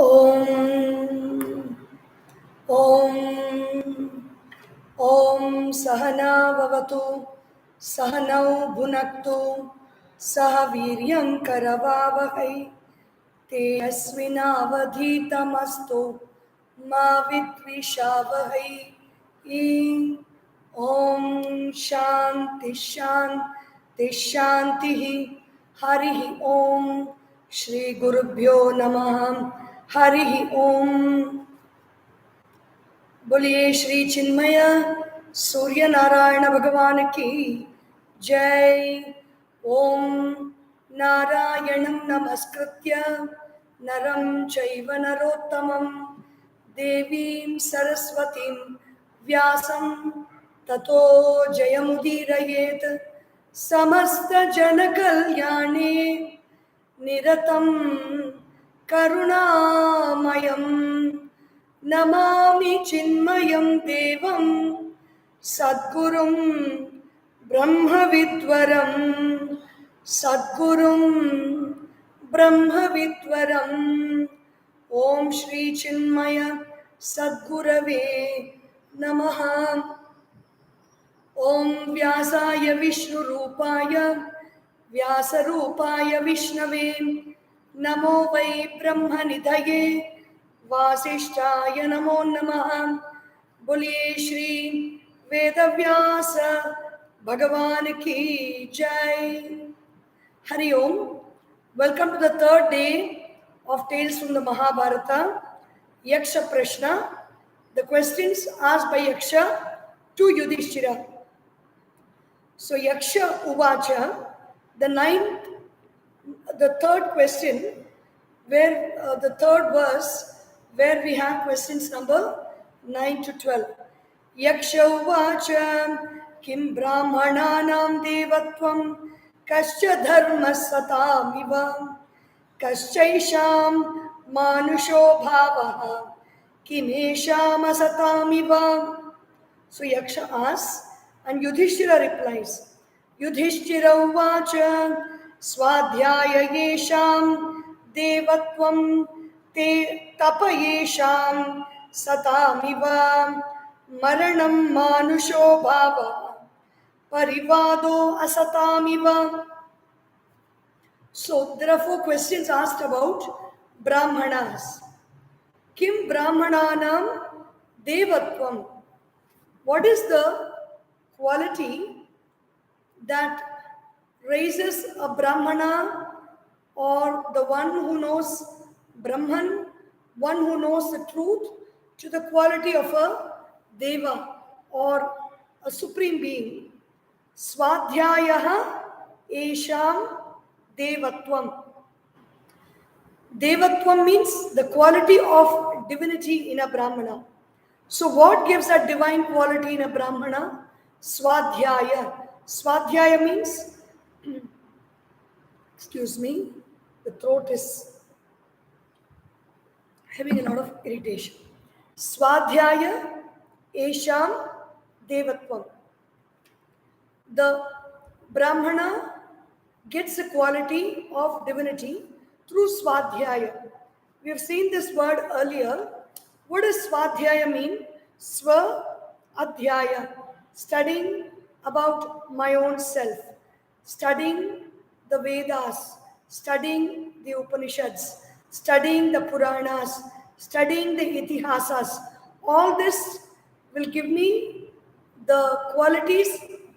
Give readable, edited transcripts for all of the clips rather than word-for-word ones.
Om Om Om Sahana Vavatu Sahanau Bhunaktu Sahaviryam Karavavahai Tejasvinavadhitamastu Ma Vidvishavahai Om Shanti Shanti Shanti Harihi Om Shri Gurubhyo Namah Harihi Om बोलिए श्री चिन्मय सूर्य नारायण भगवान की जय। ओम नारायणं नमस्कृत्य नरं चैव नरोत्तमं देवीं सरस्वतीं व्यासं ततो जयमुदीरयेत्। समस्त जनकल्याणे निरतं करुणामयम् नमामि चिन्मयं देवं सद्गुरुं ब्रह्मविद्वरं सद्गुरुं ब्रह्मविद्वरम्। ओम श्री चिन्मय सद्गुरवे नमः। ओम व्यासाय विष्णुरूपाय व्यासरूपाय विष्णवे नमो वै ब्रह्मनिधये वासिष्ठाय नमो नमः। बोलिए श्री वेदव्यास भगवान की जय। Hari Om. Welcome to the third day of Tales from the Mahabharata, Yaksha Prashna, the questions asked by Yaksha to Yudhishthira. So Yaksha Uvacha, the third question, where the third verse, where we have questions number 9 to 12. Yaksha Uvacha Kim Brahmananam Devatvam Kascha Dharma Satamiva Kaschaisham Manusho Bhavaha Kimesham Asatamiva. So Yaksha asks and Yudhishthira replies. Yudhishthira Uvacha Swadhyaya Yesham Devatvam Te Tapayesham Satamiva Maranam Manusho Bhava Parivado Asatamiva. So there are 4 questions asked about Brahmanas. Kim Brahmananam Devatvam. What is the quality that raises a Brahmana, or the one who knows Brahman, one who knows the truth, to the quality of a Deva or a supreme being? Swadhyayaha Esham Devatvam. Devatvam means the quality of divinity in a Brahmana. So what gives that divine quality in a Brahmana? Swadhyaya. Swadhyaya means, excuse me, the throat is having a lot of irritation. Swadhyaya Esham Devatvam. The Brahmana gets the quality of divinity through Swadhyaya. We have seen this word earlier. What does Swadhyaya mean? Swa Adhyaya. Studying about my own self. Studying the Vedas. Studying the Upanishads. Studying the Puranas. Studying the Itihasas. All this will give me the qualities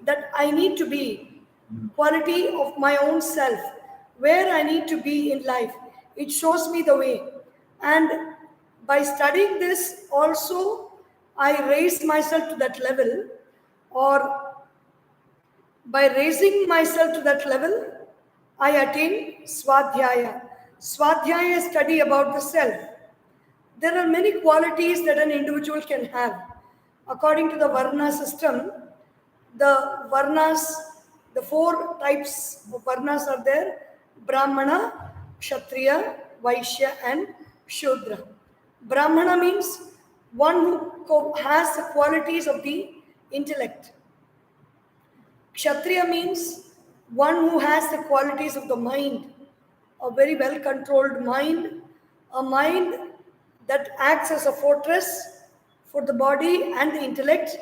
that I need to be. Quality of my own self, where I need to be in life. It shows me the way. And by studying this also, I raise myself to that level, or by raising myself to that level, I attain Swadhyaya. Swadhyaya is study about the self. There are many qualities that an individual can have. According to the Varna system, the Varnas, the 4 types of Varnas are there: Brahmana, Kshatriya, Vaishya and Shudra. Brahmana means one who has the qualities of the intellect. Kshatriya means one who has the qualities of the mind, a very well controlled mind, a mind that acts as a fortress for the body and the intellect,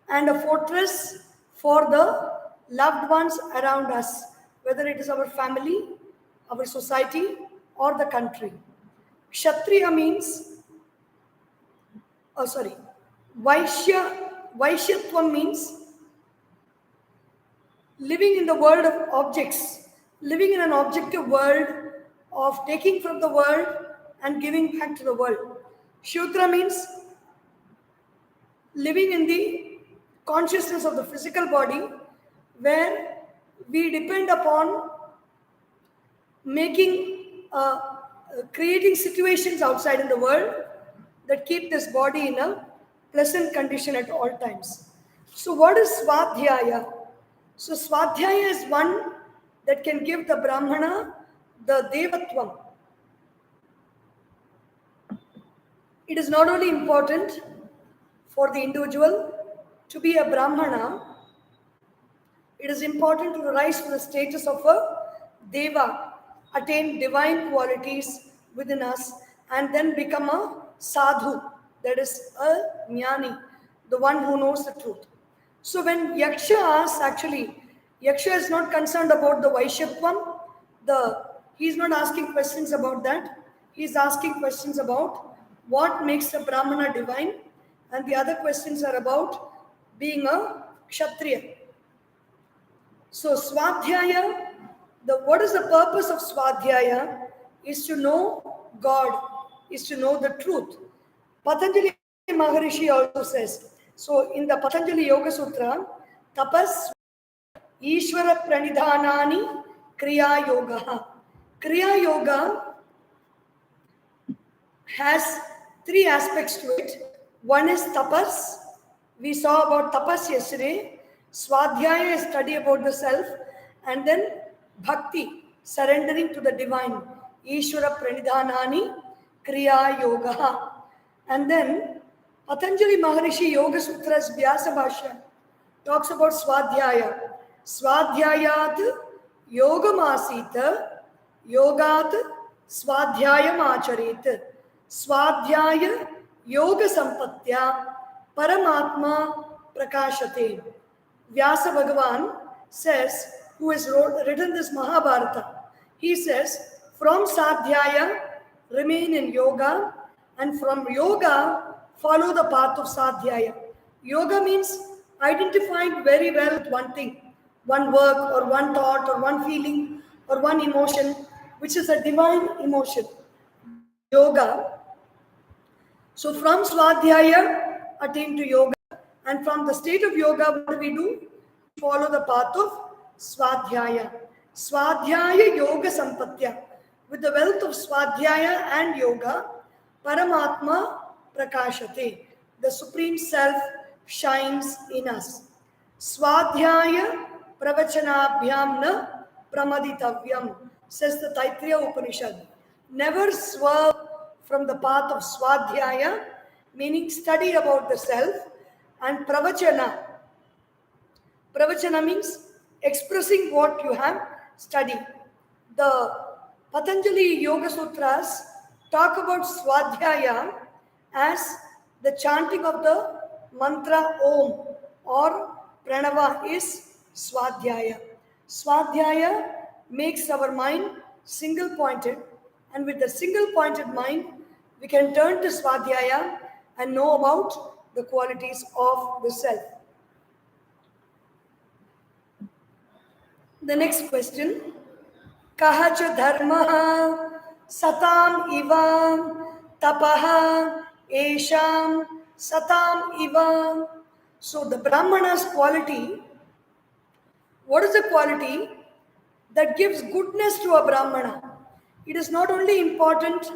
and a fortress for the loved ones around us, whether it is our family, our society, or the country. Kshatriya means, Vaishyatvam means living in the world of objects, living in an objective world of taking from the world and giving back to the world. Shudra means living in the consciousness of the physical body, where we depend upon creating situations outside in the world that keep this body in a pleasant condition at all times. So what is Swadhyaya? So Swadhyaya is one that can give the Brahmana the Devatvam. It is not only important for the individual to be a Brahmana, it is important to rise to the status of a Deva, attain divine qualities within us, and then become a Sadhu, that is a Jnani, the one who knows the truth. So when Yaksha asks, actually, Yaksha is not concerned about the Vaishyatvam, he is not asking questions about that. He is asking questions about what makes a Brahmana divine, and the other questions are about being a Kshatriya. So Swadhyaya, what is the purpose of Swadhyaya? Is to know God, is to know the truth. Patanjali Maharishi also says, so in the Patanjali Yoga Sutra, tapas Ishvara pranidhanani kriya yoga. Kriya yoga has three aspects to it. One is tapas. We saw about tapas yesterday. Swadhyaya is study about the self. And then bhakti, surrendering to the divine. Ishvara pranidhanani kriya yoga. And then Patanjali Maharishi Yoga Sutra's Vyasa Bhashya talks about Swadhyaya. Swadhyayat yogamasita yogat swadhyayam acharit. Swadhyaya yoga sampatya paramatma prakashate. Vyasa Bhagavan says, who has written this Mahabharata, he says, from Sadhyaya remain in yoga, and from yoga follow the path of Sadhyaya. Yoga means identifying very well with one thing, one work or one thought or one feeling or one emotion, which is a divine emotion. That is yoga. So from Swadhyaya, attain to yoga. And from the state of yoga, what do? We follow the path of Swadhyaya. Swadhyaya yoga sampatya. With the wealth of Swadhyaya and yoga, Paramatma prakashate. The Supreme Self shines in us. Swadhyaya pravachanabhyam na pramaditavyam, says the Taittiriya Upanishad. Never swerve from the path of Swadhyaya, meaning study about the self, and pravachana. Pravachana means expressing what you have studied. The Patanjali Yoga Sutras talk about Swadhyaya as the chanting of the mantra Om or Pranava is Swadhyaya. Swadhyaya makes our mind single pointed, and with the single pointed mind, we can turn to Swadhyaya and know about the qualities of the self. The next question, Kahacha dharma satam iva tapaha esham satam iva. So the Brahmana's quality, what is the quality that gives goodness to a Brahmana? It is not only important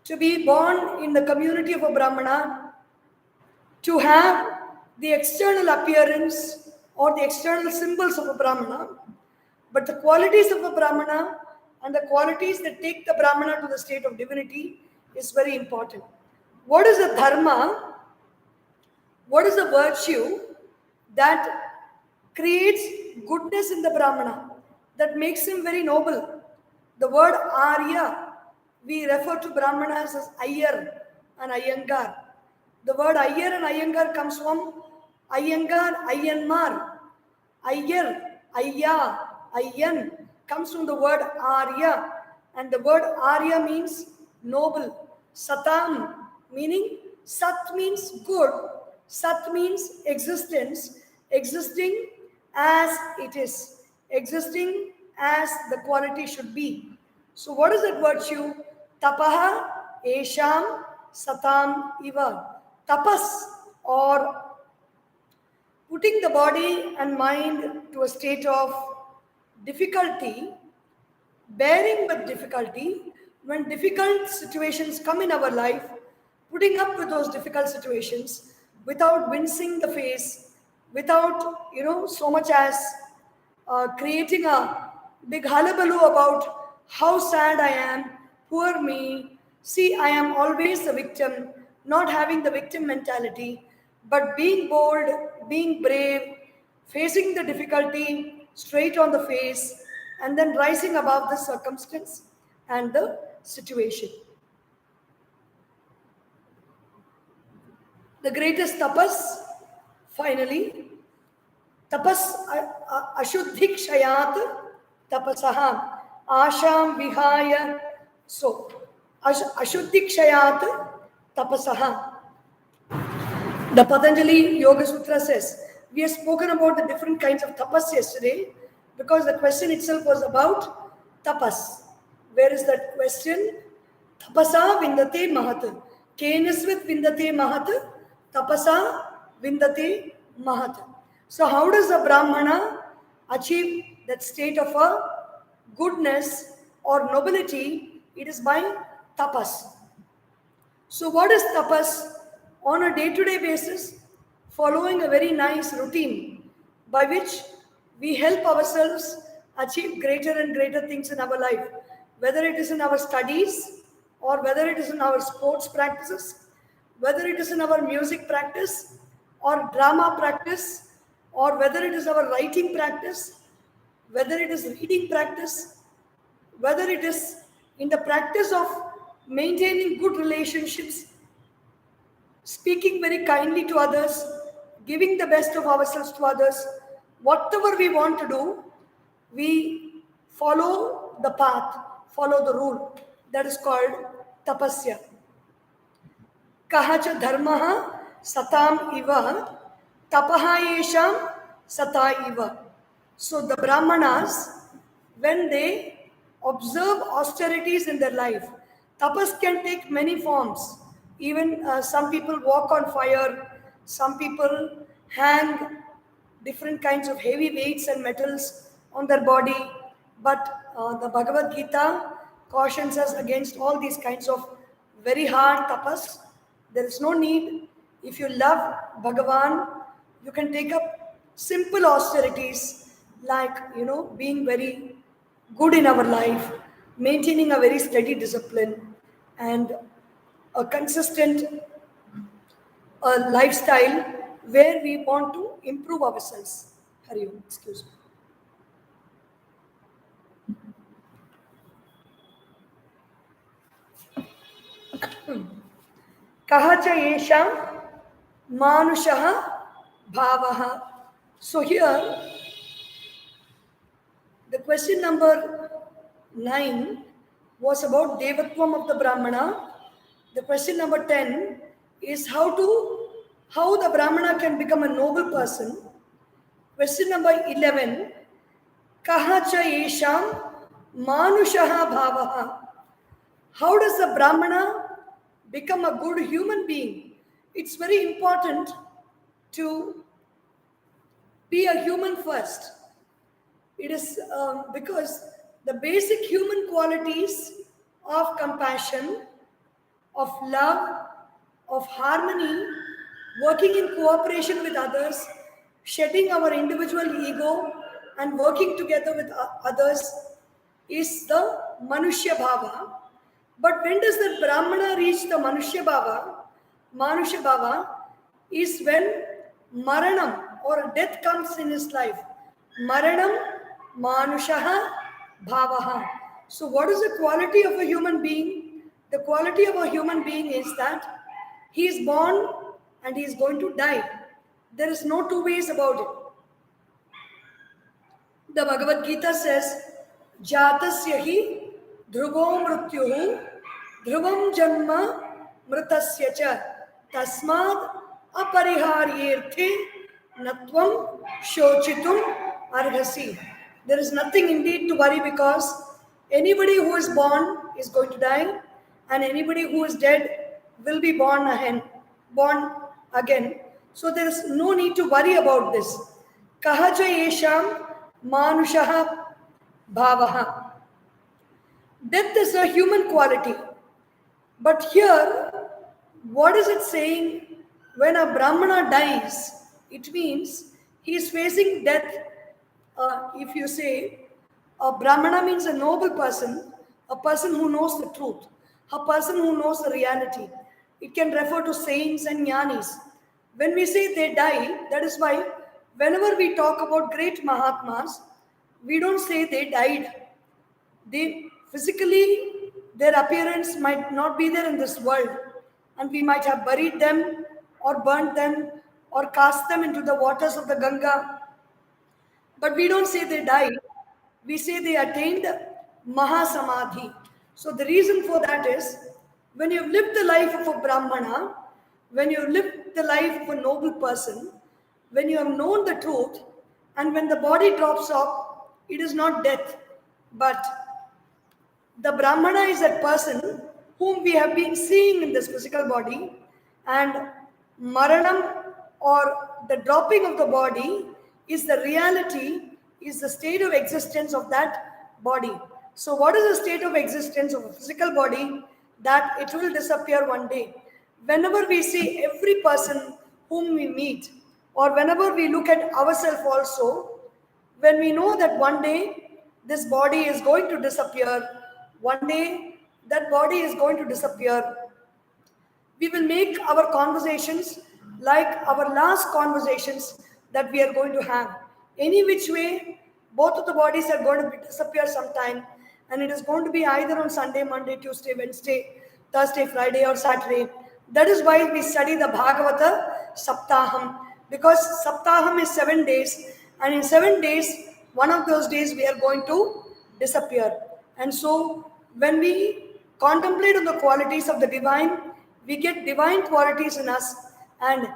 to be born in the community of a Brahmana, to have the external appearance or the external symbols of a Brahmana, but the qualities of a Brahmana and the qualities that take the Brahmana to the state of divinity is very important. What is the dharma? What is the virtue that creates goodness in the Brahmana, that makes him very noble? The word Arya, we refer to Brahmanas as Iyer, and Iyengar. The word Iyer and Iyengar comes from Iyengar, Iyenmar. Iyer, Ayya, Ayyan comes from the word Arya, and the word Arya means noble. Satam meaning Sat means good, Sat means existence, existing as it is, existing as the quality should be. So, what is that virtue? Tapaha Esham Satam Iva. Tapas, or putting the body and mind to a state of difficulty, bearing with difficulty, when difficult situations come in our life, putting up with those difficult situations without wincing the face, without, so much as creating a big hullabaloo about how sad I am, poor me. See, I am always the victim, not having the victim mentality, but being bold, being brave, facing the difficulty straight on the face, and then rising above the circumstance and the situation. The greatest tapas, finally, tapas ashuddhikshayat tapasaha asham vihaya. So, ashuddhikshayat tapasaha. The Patanjali Yoga Sutra says, we have spoken about the different kinds of tapas yesterday because the question itself was about tapas. Where is that question? Tapasa vindate mahat. Kenisvit vindate mahat. Tapasa vindate mahat. So how does a Brahmana achieve that state of a goodness or nobility? It is by tapas. So what is tapas? On a day-to-day basis, following a very nice routine by which we help ourselves achieve greater and greater things in our life, whether it is in our studies or whether it is in our sports practices, whether it is in our music practice or drama practice, or whether it is our writing practice, whether it is reading practice, whether it is in the practice of maintaining good relationships, speaking very kindly to others, giving the best of ourselves to others, whatever we want to do, we follow the path, follow the rule. That is called tapasya. Kahacha dharmaha satam iva, tapaha yesham sata iva. So the Brahmanas, when they observe austerities in their life, tapas can take many forms. Even some people walk on fire, some people hang different kinds of heavy weights and metals on their body. But the Bhagavad Gita cautions us against all these kinds of very hard tapas. There is no need. If you love Bhagavan, you can take up simple austerities like, being very good in our life, maintaining a very steady discipline, and a consistent lifestyle where we want to improve ourselves. Hari Om, excuse me. Kahacha yesham manushaha bhavaha. So here, the question number 9 was about devatvam of the Brahmana. The question number 10 is how the Brahmana can become a noble person. Question number 11, kahacha yesham manushaha bhavaha. How does the Brahmana become a good human being? It's very important to be a human first. It is because the basic human qualities of compassion, of love, of harmony, working in cooperation with others, shedding our individual ego and working together with others is the Manushya Bhava. But when does the Brahmana reach the Manushya Bhava? Manusha Bhava is when Maranam or death comes in his life. Maranam Manushaha Bhavaha. So what is the quality of a human being? The quality of a human being is that He is born and he is going to die. There is no two ways about it. The Bhagavad Gita says, Jatasya hi dhruvo mrityuhu dhruvam janma mritasya cha tasmad apariharyerthe natvam shochitum arhasi. There is nothing indeed to worry, because anybody who is born is going to die, and anybody who is dead will be born again. So there is no need to worry about this. Kahaja yesham manushaha bhavaha. Death is a human quality. But here, what is it saying? When a Brahmana dies, it means he is facing death. If you say a Brahmana means a noble person, a person who knows the truth, a person who knows the reality. It can refer to saints and jnanis. When we say they die, that is why whenever we talk about great Mahatmas, we don't say they died. They physically, their appearance might not be there in this world, and we might have buried them or burnt them or cast them into the waters of the Ganga. But we don't say they died. We say they attained Mahasamadhi. So the reason for that is, when you've lived the life of a Brahmana, when you've lived the life of a noble person, when you have known the truth, and when the body drops off, it is not death, but the Brahmana is that person whom we have been seeing in this physical body, and Maranam, or the dropping of the body, is the reality, is the state of existence of that body. So what is the state of existence of a physical body? That it will disappear one day. Whenever we see every person whom we meet, or whenever we look at ourselves also, when we know that one day this body is going to disappear, one day that body is going to disappear, we will make our conversations like our last conversations that we are going to have. Any which way, both of the bodies are going to disappear sometime, and it is going to be either on Sunday, Monday, Tuesday, Wednesday, Thursday, Friday, or Saturday. That is why we study the Bhagavata Saptaham, because Saptaham is 7 days, and in 7 days, one of those days we are going to disappear. And so, when we contemplate on the qualities of the divine, we get divine qualities in us, and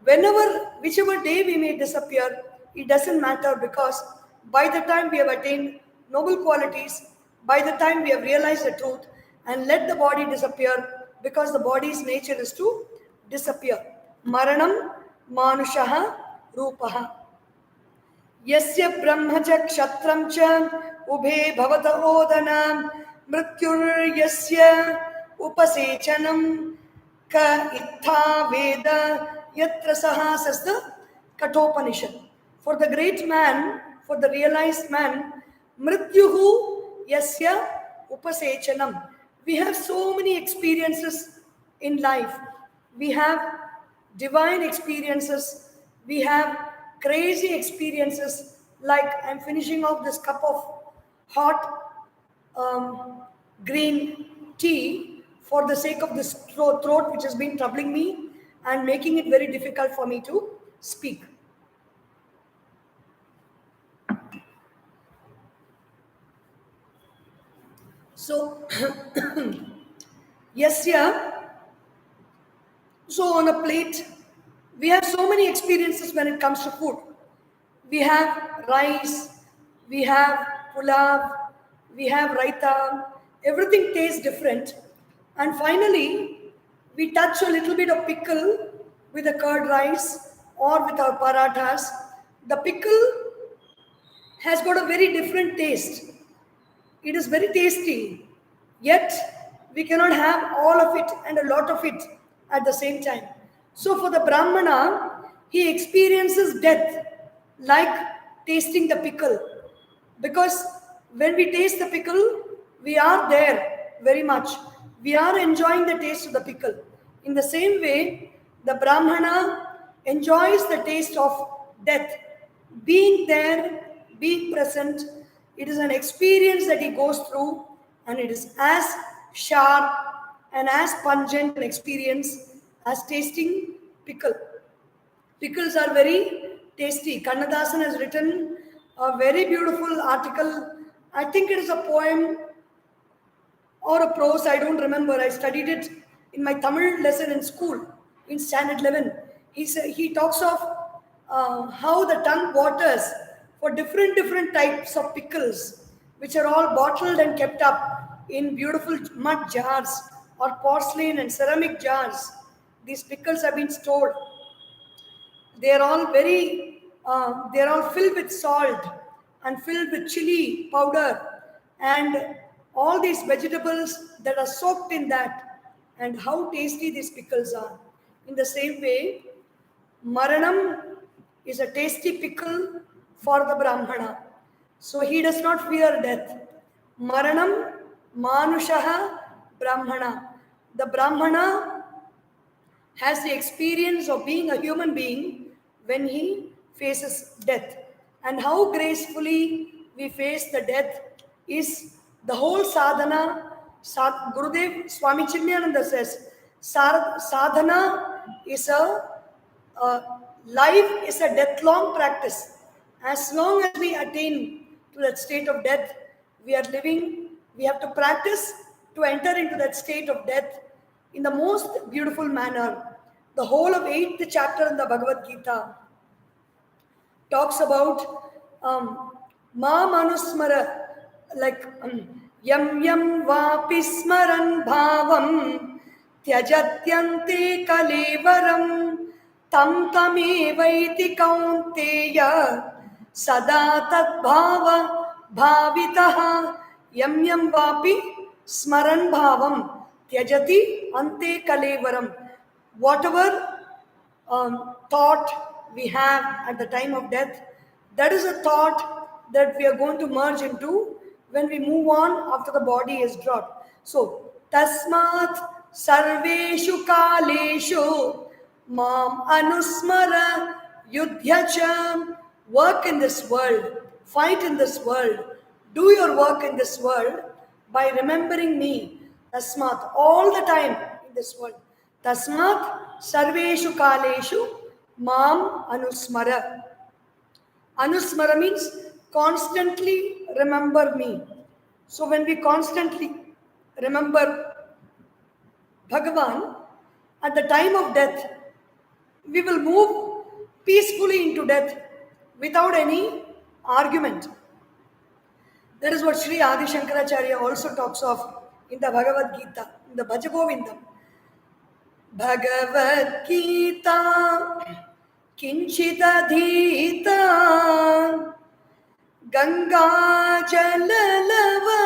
whichever day we may disappear, it doesn't matter, because by the time we have attained noble qualities, by the time we have realized the truth and let the body disappear, because the body's nature is to disappear. Maranam manushaha rupaha. Yasya brahma cha kshatram cha ubhe bhavata odana mrityur yasya upasechanam ka ittha veda yatra sahasasta katopanishad. For the great man, for the realized man, mrityuhu yasya upasechanam. We have so many experiences in life. We have divine experiences. We have crazy experiences, like I'm finishing off this cup of hot green tea for the sake of this throat which has been troubling me and making it very difficult for me to speak. So, yasya, so on a plate, we have so many experiences when it comes to food. We have rice, we have pulav, we have raita, everything tastes different. And finally, we touch a little bit of pickle with the curd rice or with our parathas. The pickle has got a very different taste. It is very tasty, yet we cannot have all of it and a lot of it at the same time. So for the Brahmana, he experiences death like tasting the pickle. Because when we taste the pickle, we are there very much. We are enjoying the taste of the pickle. In the same way, the Brahmana enjoys the taste of death. Being there, being present, it is an experience that he goes through, and it is as sharp and as pungent an experience as tasting pickle. Pickles are very tasty. Kannadasan has written a very beautiful article. I think it is a poem or a prose, I don't remember. I studied it in my Tamil lesson in school in standard 11. He talks of how the tongue waters for different types of pickles, which are all bottled and kept up in beautiful mud jars or porcelain and ceramic jars. These pickles have been stored. They are all they are all filled with salt and filled with chili powder and all these vegetables that are soaked in that, and how tasty these pickles are. In the same way, Maranam is a tasty pickle for the Brahmana. So he does not fear death. Maranam Manushaha Brahmana. The Brahmana has the experience of being a human being when he faces death. And how gracefully we face the death is the whole sadhana. Gurudev Swami Chinmaya says, sadhana is life is a death-long practice. As long as we attain to that state of death, we are living, we have to practice to enter into that state of death in the most beautiful manner. The whole of 8th chapter in the Bhagavad Gita talks about Ma Manusmara, like Yam Yam Vapi Smaran Bhavam Tyajatyante Kalevaram Tam Tamevaiti Kaunteya Sada Tat Bhava Bhavitaha Yam Yam Vapi Smaran Bhavam Tyajati Ante Kalevaram. Whatever thought we have at the time of death, that is a thought that we are going to merge into when we move on after the body is dropped. So, tasmat sarveshu kaleshu mam anusmara yudhyacha. Work in this world, fight in this world, do your work in this world by remembering me. Tasmat, all the time in this world. Tasmat sarveshu kaleshu mam anusmara. Anusmara means constantly remember me. So when we constantly remember Bhagavan, at the time of death, we will move peacefully into death without any argument. That is what Sri Adi Shankaracharya also talks of in the Bhagavad Gita, in the Bhajagovindam. Bhagavad Gita Kinchidadhita Ganga Jalalava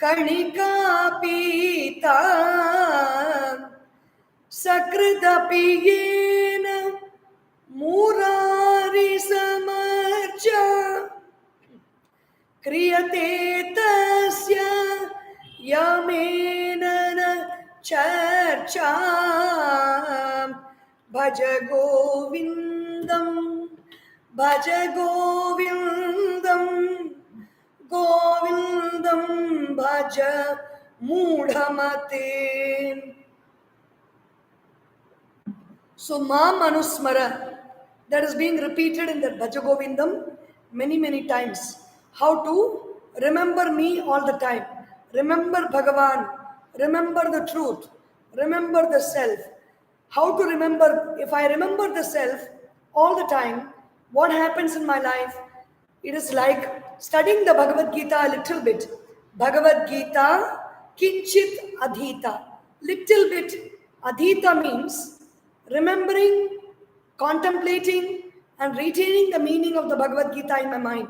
Kanika Pita Sakridapiyena Murari Samarcha Kriyate Tasya Yamenana Charcha Bhaja Govindam Bhaja Govindam Govindam Bhaja Mudhamate. So Ma Manusmara, that is being repeated in the Bhaja Govindam many times. How to remember me all the time. Remember Bhagavan. Remember the truth. Remember the self. How to remember? If I remember the self all the time, what happens in my life? It is like studying the Bhagavad Gita a little bit. Bhagavad Gita kinchit adhita. Little bit. Adhita means remembering, contemplating, and retaining the meaning of the Bhagavad Gita in my mind.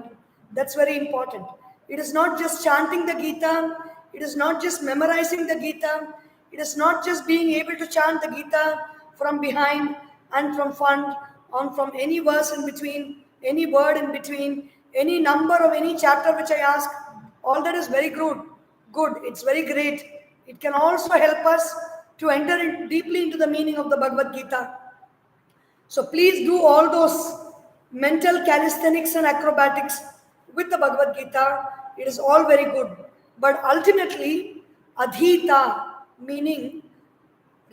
That's very important. It is not just chanting the Gita. It is not just memorizing the Gita. It is not just being able to chant the Gita from behind and from front, on from any verse in between, any word in between, any number of any chapter which I ask. All that is very good. It's very great. It can also help us to enter deeply into the meaning of the Bhagavad Gita. So please do all those mental calisthenics and acrobatics with the Bhagavad Gita. It is all very good. But ultimately, adhita, meaning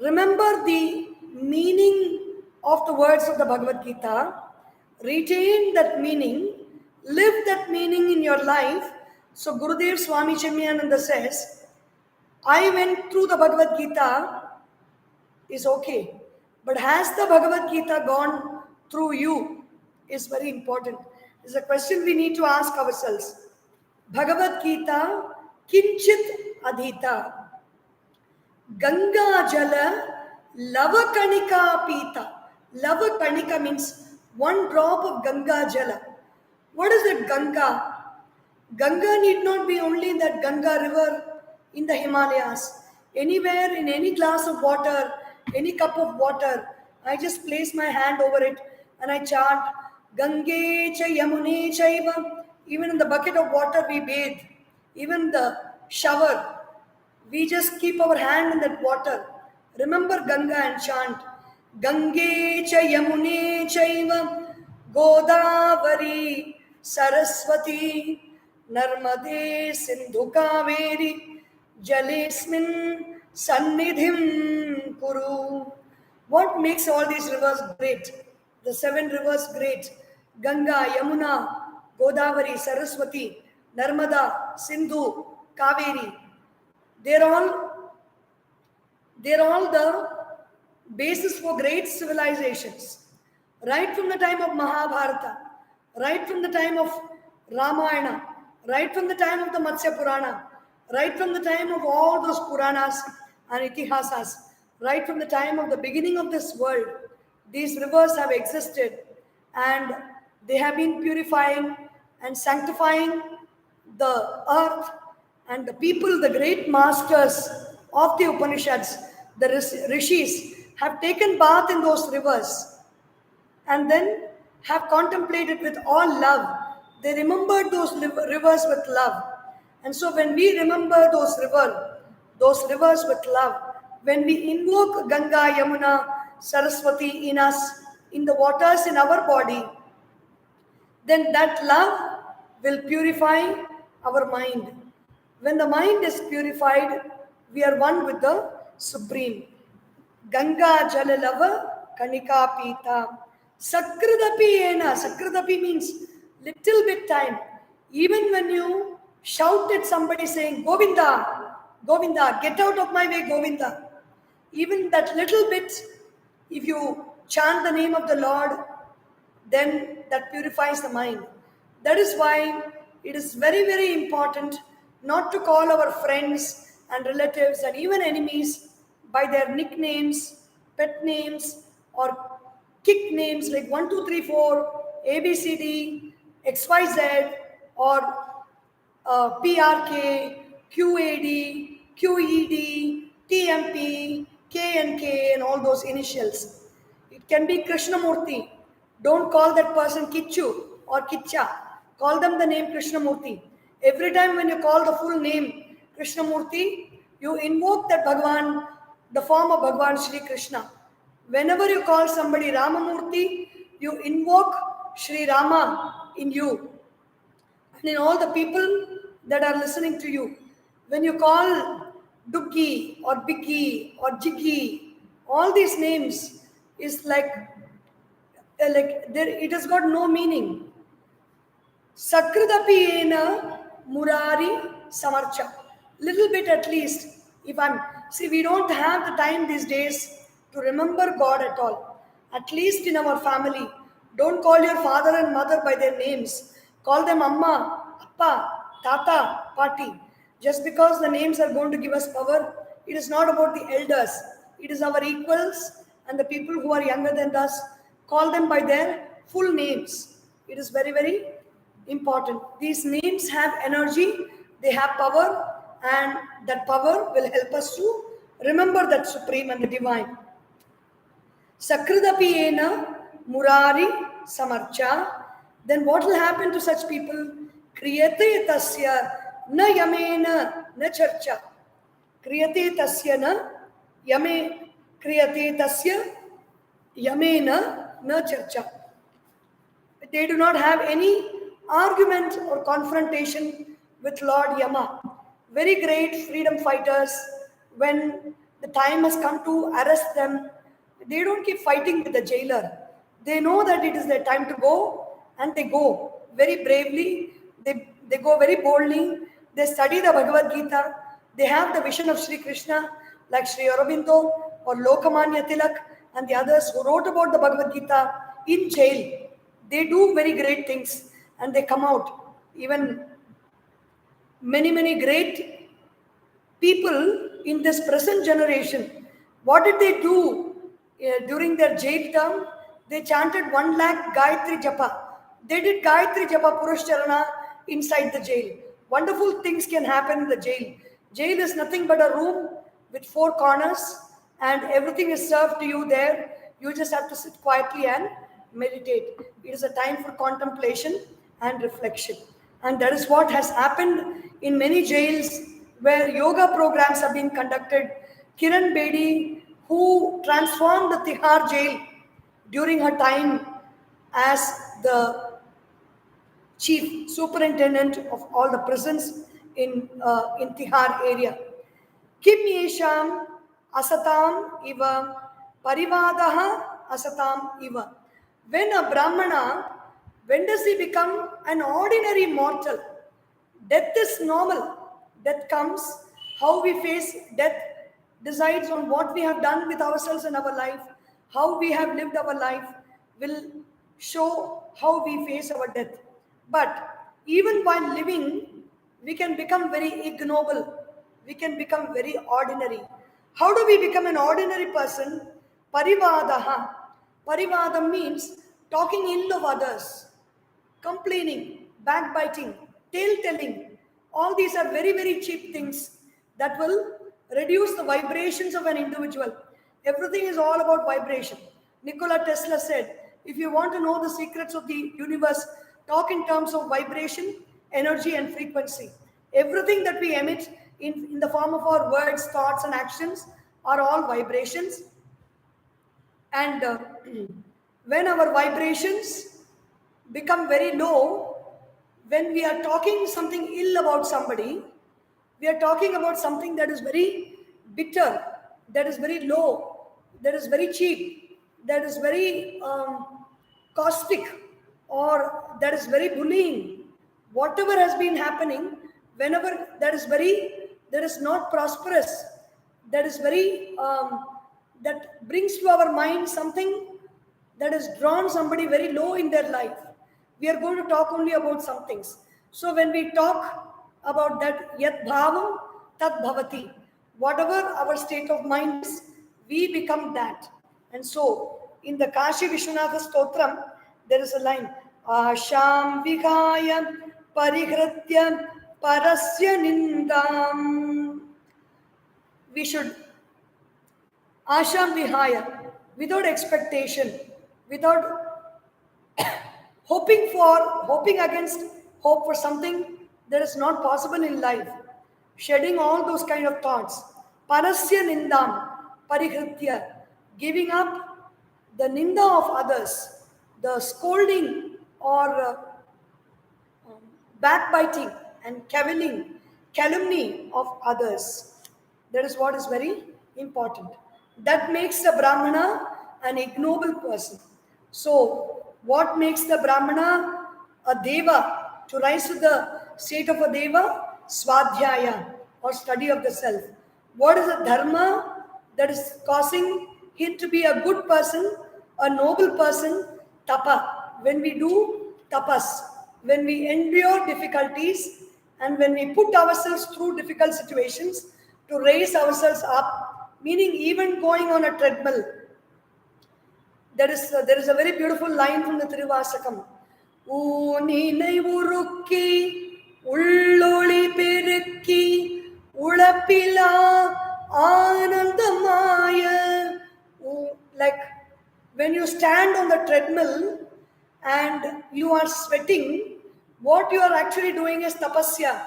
remember the meaning of the words of the Bhagavad Gita, retain that meaning, live that meaning in your life. So Gurudev Swami Chinmayananda says, I went through the Bhagavad Gita is okay, but has the Bhagavad Gita gone through you is very important. It's a question we need to ask ourselves. Bhagavad Gita kinchit adhita Ganga Jala Lavakanika Pita. Lavakanika means one drop of Ganga Jala. What is that Ganga? Ganga need not be only that Ganga river in the Himalayas. Anywhere, in any glass of water, any cup of water, I just place my hand over it and I chant Gange cha Yamune chaiva. Even in the bucket of water we bathe. Even the shower, we just keep our hand in that water. Remember Ganga and chant Gange cha Yamune chaiva Godavari Saraswati Narmade Sindhu Kaveri Jalesmin Sannidhim Kuru. What makes all these rivers great? The 7 rivers great. Ganga, Yamuna, Godavari, Saraswati, Narmada, Sindhu, Kaveri. They're all the basis for great civilizations. Right from the time of Mahabharata, right from the time of Ramayana, right from the time of the Matsya Purana, right from the time of all those Puranas and Itihasas, right from the time of the beginning of this world, these rivers have existed and they have been purifying and sanctifying the earth, and the people, the great masters of the Upanishads, the rishis, have taken bath in those rivers and then have contemplated with all love. They remembered those rivers with love. And so when we remember those rivers with love, when we invoke Ganga, Yamuna, Saraswati in us, in the waters in our body, then that love will purify our mind. When the mind is purified, we are one with the Supreme. Ganga Jalalava Kanika Pita. Sakradapi Ena. Sakradapi means little bit time. Even when you shout at somebody saying, Govinda, Govinda, get out of my way, Govinda. Even that little bit, if you chant the name of the Lord, then that purifies the mind. That is why it is very, very important not to call our friends and relatives and even enemies by their nicknames, pet names, or kick names like 1, 2, 3, 4, ABCD, XYZ, or PRK, QAD, QED, TMP, KNK, and all those initials. It can be Krishnamurti. Don't call that person Kichu or Kicha. Call them the name Krishnamurti. Every time when you call the full name Krishnamurti, you invoke that Bhagavan, the form of Bhagavan Shri Krishna. Whenever you call somebody Ramamurti, you invoke Shri Rama in you and in all the people that are listening to you. When you call Duggi or Biggi or Jiggi, all these names is like it has got no meaning. Sakradapi ena murari samarcha. Little bit at least. We don't have the time these days to remember God at all. At least in our family, don't call your father and mother by their names. Call them Amma, Appa, Tata, Pati. Just because the names are going to give us power, it is not about the elders. It is our equals and the people who are younger than us. Call them by their full names. It is very, very important. These names have energy, they have power, and that power will help us to remember that Supreme and the Divine. Sakradapi ena murari samarcha. Then what will happen to such people? Kriyate tasya na yamena na charcha. Kriyate tasya na yame kriyate tasya yamena na charcha. They do not have any argument or confrontation with Lord Yama. Very great freedom fighters, when the time has come to arrest them, they don't keep fighting with the jailer. They know that it is their time to go, and they go very bravely. They go very boldly. They study the Bhagavad Gita. They have the vision of Sri Krishna, like Sri Aurobindo or Lokamanya Tilak and the others who wrote about the Bhagavad Gita in jail. They do very great things, and they come out. Even many great people in this present generation, what did they do during their jail term? They chanted 1 lakh Gayatri Japa. They did Gayatri Japa Puruscharana inside the jail. Wonderful things can happen in the jail. Jail is nothing but a room with 4 corners, and everything is served to you there. You just have to sit quietly and meditate. It is a time for contemplation and reflection. And that is what has happened in many jails where yoga programs have been conducted. Kiran Bedi, who transformed the Tihar jail during her time as the chief superintendent of all the prisons in Tihar area. Kim yesham asatam iva parivadaha asatam iva. When a Brahmana, when does he become an ordinary mortal? Death is normal. Death comes. How we face death decides on what we have done with ourselves in our life. How we have lived our life will show how we face our death. But even while living, we can become very ignoble. We can become very ordinary. How do we become an ordinary person? Parivadaha. Parivada means talking ill of others, complaining, backbiting, tale-telling. All these are very cheap things that will reduce the vibrations of an individual. Everything is all about vibration. Nikola Tesla said, if you want to know the secrets of the universe, talk in terms of vibration, energy, and frequency. Everything that we emit in the form of our words, thoughts, and actions are all vibrations. And when our vibrations become very low, when we are talking something ill about somebody, we are talking about something that is very bitter, that is very low, that is very cheap, that is very caustic, or that is very bullying. Whatever has been happening, whenever that is not prosperous, that is very that brings to our mind something that has drawn somebody very low in their life, we are going to talk only about some things. So when we talk about that, yat bhavam tat bhavati, whatever our state of mind is, we become that. And so in the Kashi Vishwanatha Stotram, there is a line, Asham Vikaya Parihratya Parasya Nindam. We should Asham Vihaya, without expectation, without hoping against hope for something that is not possible in life, shedding all those kind of thoughts. Parasya Nindam, Parihritya, giving up the ninda of others, the scolding or backbiting and cavilling, calumny of others. That is what is very important. That makes the Brahmana an ignoble person. So, what makes the Brahmana a Deva? To rise to the state of a Deva? Swadhyaya, or study of the self. What is the dharma that is causing him to be a good person, a noble person? Tapa. When we do tapas, when we endure difficulties, and when we put ourselves through difficult situations to raise ourselves up, meaning even going on a treadmill. There is a very beautiful line from the Tiruvasakam. Ooninai urukki, ulloli perukki, ulapila anandamaya. Like when you stand on the treadmill and you are sweating, what you are actually doing is tapasya.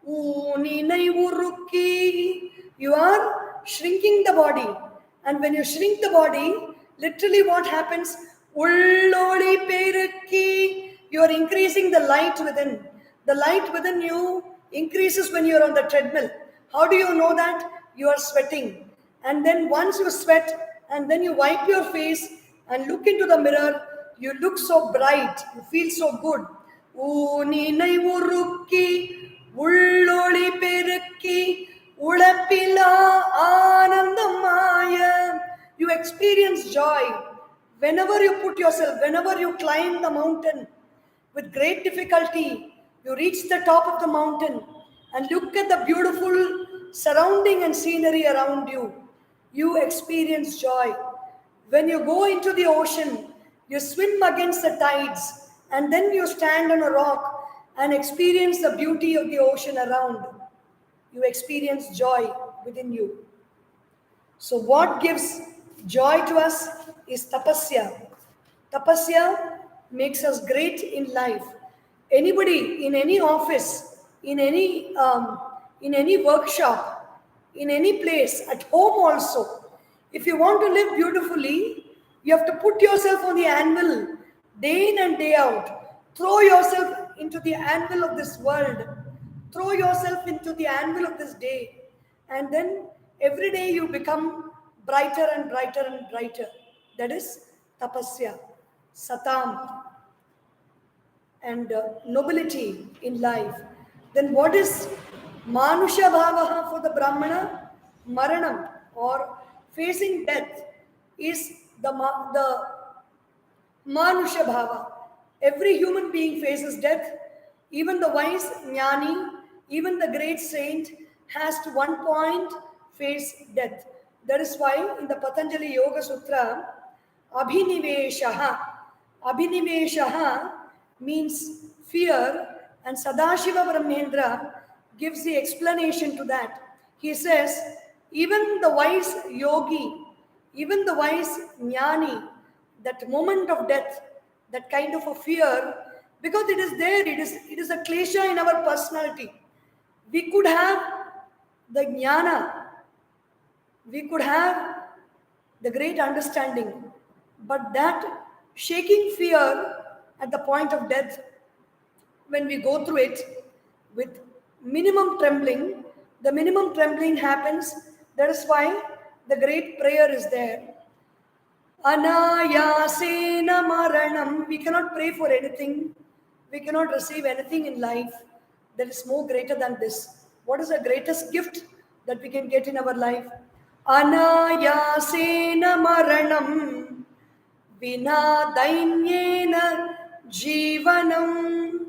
Ooninai urukki. You are shrinking the body. And when you shrink the body, literally what happens? Ulloli perukki. You are increasing the light within. The light within you increases when you are on the treadmill. How do you know that? You are sweating. And then once you sweat, and then you wipe your face and look into the mirror, you look so bright, you feel so good. ஊனினை உருக்கி உள்ளொளி பெருக்கி உழப்பிலா ஆனந்தமாய. You experience joy whenever you put yourself, whenever you climb the mountain with great difficulty, you reach the top of the mountain and look at the beautiful surrounding and scenery around you. You experience joy. When you go into the ocean, you swim against the tides, and then you stand on a rock and experience the beauty of the ocean around. You experience joy within you. So what gives joy to us is tapasya. Tapasya makes us great in life. Anybody in any office, in any workshop, in any place, at home also, if you want to live beautifully, you have to put yourself on the anvil day in and day out. Throw yourself into the anvil of this world. Throw yourself into the anvil of this day. And then every day you become brighter and brighter and brighter. That is tapasya, satam, and nobility in life. Then what is manusha bhavaha for the Brahmana? Maranam, or facing death, is the manusha bhava. Every human being faces death. Even the wise jnani, even the great saint has to one point face death. That is why in the Patanjali Yoga Sutra, abhiniveshaha means fear, and Sadashiva Brahmendra gives the explanation to that. He says, even the wise yogi, even the wise jnani, that moment of death, that kind of a fear, because it is there, it is a klesha in our personality. We could have the jnana, we could have the great understanding, but that shaking fear at the point of death, when we go through it with minimum trembling, the minimum trembling happens. That is why the great prayer is there. Anayasena maranam. We cannot pray for anything. We cannot receive anything in life that is more greater than this. What is the greatest gift that we can get in our life? Anayasena maranam vina dainyena jivanam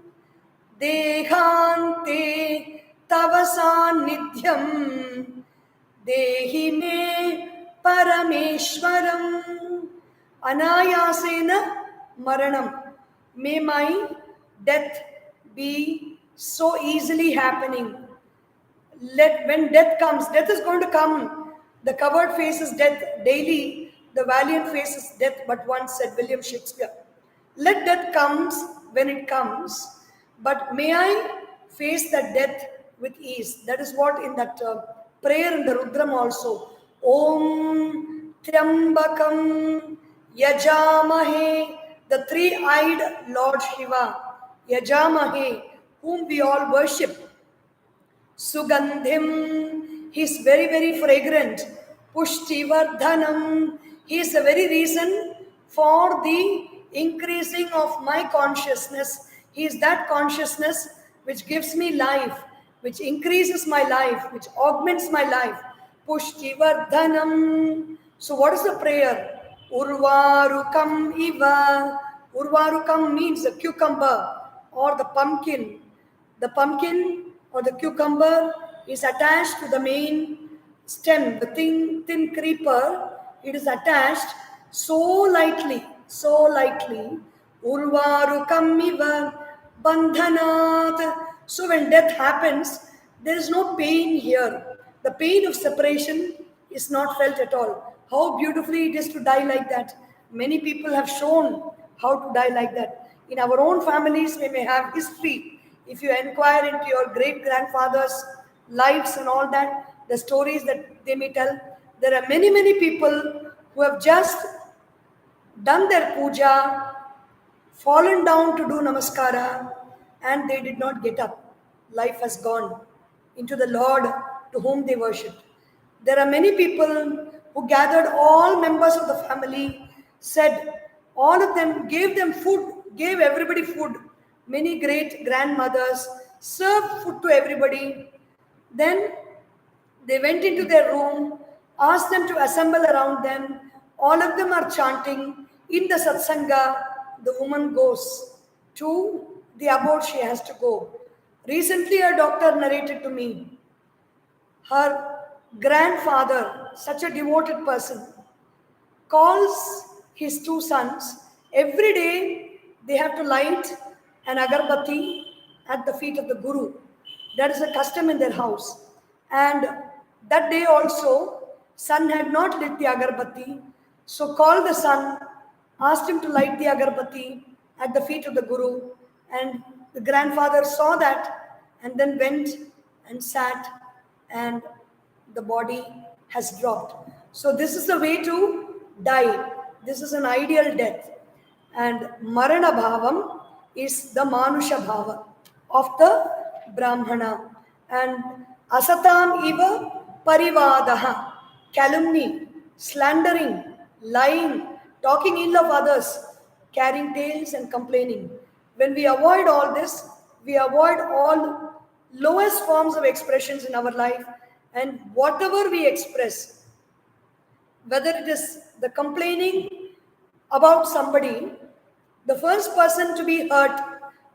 dehante tavasannidhyam dehi me parameshwaram. Anayasena maranam. May my death be so easily happening. When death comes, death is going to come. The coward faces death daily, the valiant faces death but once, said William Shakespeare. Let death comes when it comes, but may I face that death with ease. That is what in that prayer in the Rudram also. Om Triambakam Yajamahe, the three-eyed Lord Shiva, Yajamahe, whom we all worship. Sugandhim, he is very, very fragrant. Pushtivardhanam, he is the very reason for the increasing of my consciousness. He is that consciousness which gives me life, which increases my life, which augments my life. Pushtivardhanam. So what is the prayer? Urvarukam iva. Urvarukam means the cucumber or the pumpkin. The pumpkin or the cucumber is attached to the main stem, the thin creeper. It is attached so lightly. Urvarukam iva bandhanat. So when death happens, there is no pain here. The pain of separation is not felt at all. How beautifully it is to die like that. Many people have shown how to die like that. In our own families, we may have history. If you inquire into your great-grandfathers' lives and all that, the stories that they may tell, there are many, many people who have just done their puja, fallen down to do namaskara, and they did not get up. Life has gone into the Lord to whom they worshipped. There are many people who gathered all members of the family, said all of them, gave them food, gave everybody food. Many great grandmothers served food to everybody. Then they went into their room, asked them to assemble around them. All of them are chanting. In the satsanga, the woman goes to the abode she has to go. Recently, a doctor narrated to me, her grandfather, such a devoted person, calls his two sons. Every day they have to light an agarbatti at the feet of the Guru. That is a custom in their house. And that day also, son had not lit the agarbatti. So called the son, asked him to light the agarbatti at the feet of the Guru. And the grandfather saw that and then went and sat, and the body has dropped. So this is the way to die. This is an ideal death. And Marana Bhavam is the Manusha Bhava of the Brahmana. And Asatam Iva Parivadaha, calumny, slandering, lying, talking ill of others, carrying tales and complaining. When we avoid all this, we avoid all lowest forms of expressions in our life, and whatever we express, whether it is the complaining about somebody, the first person to be hurt,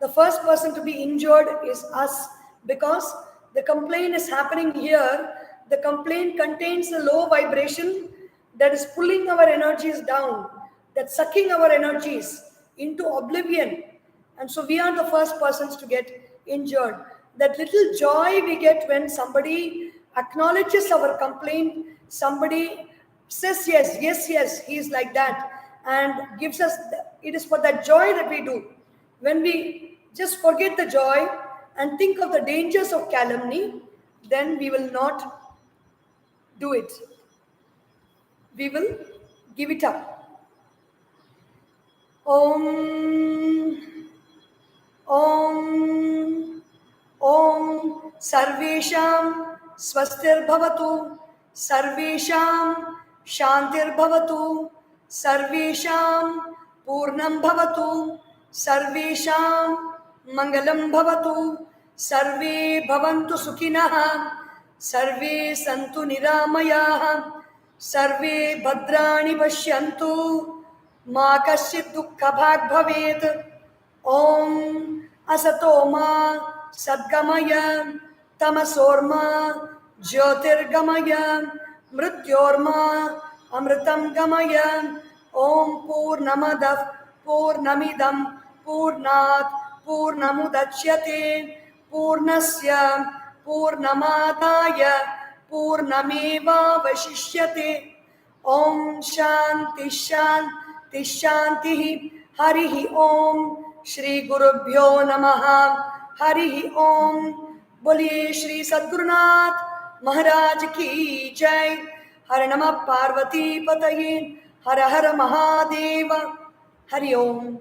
the first person to be injured is us, because the complaint is happening here. The complaint contains a low vibration that is pulling our energies down, that's sucking our energies into oblivion. And so we are the first persons to get injured. That little joy we get when somebody acknowledges our complaint, somebody says, yes, yes, yes, he is like that, and gives us, it is for that joy that we do. When we just forget the joy and think of the dangers of calumny, then we will not do it. We will give it up. Om, Om, Om, Sarvesham Swastir Bhavatu, Sarvesham Shantir Bhavatu, Sarvesham Purnam Bhavatu, Sarvesham Mangalam Bhavatu, Sarve Bhavantu Sukhinaha, Sarve Santu Niramayaha, Sarve Bhadrani Pashyantu, Ma Kasyit Dukkha Bhag Bhavet. Om Asatoma Sadgamaya Tamasorma Jyotirgamaya Mrityorma Amritam Gamaya. Om Purnamadav Purnamidam Purnat Purnamudachyate Purnasya Purnamadaya Purnameva Vashishyate. Om Shanti Shanti Shanti. Harihi Om. Shri Gurubhyo Namaha. Harihi Om. Boliye Shri Sadgurunath Maharaj Ki Jai. Har Namah Parvati Pataye. Har Har Mahadeva. Hari Om.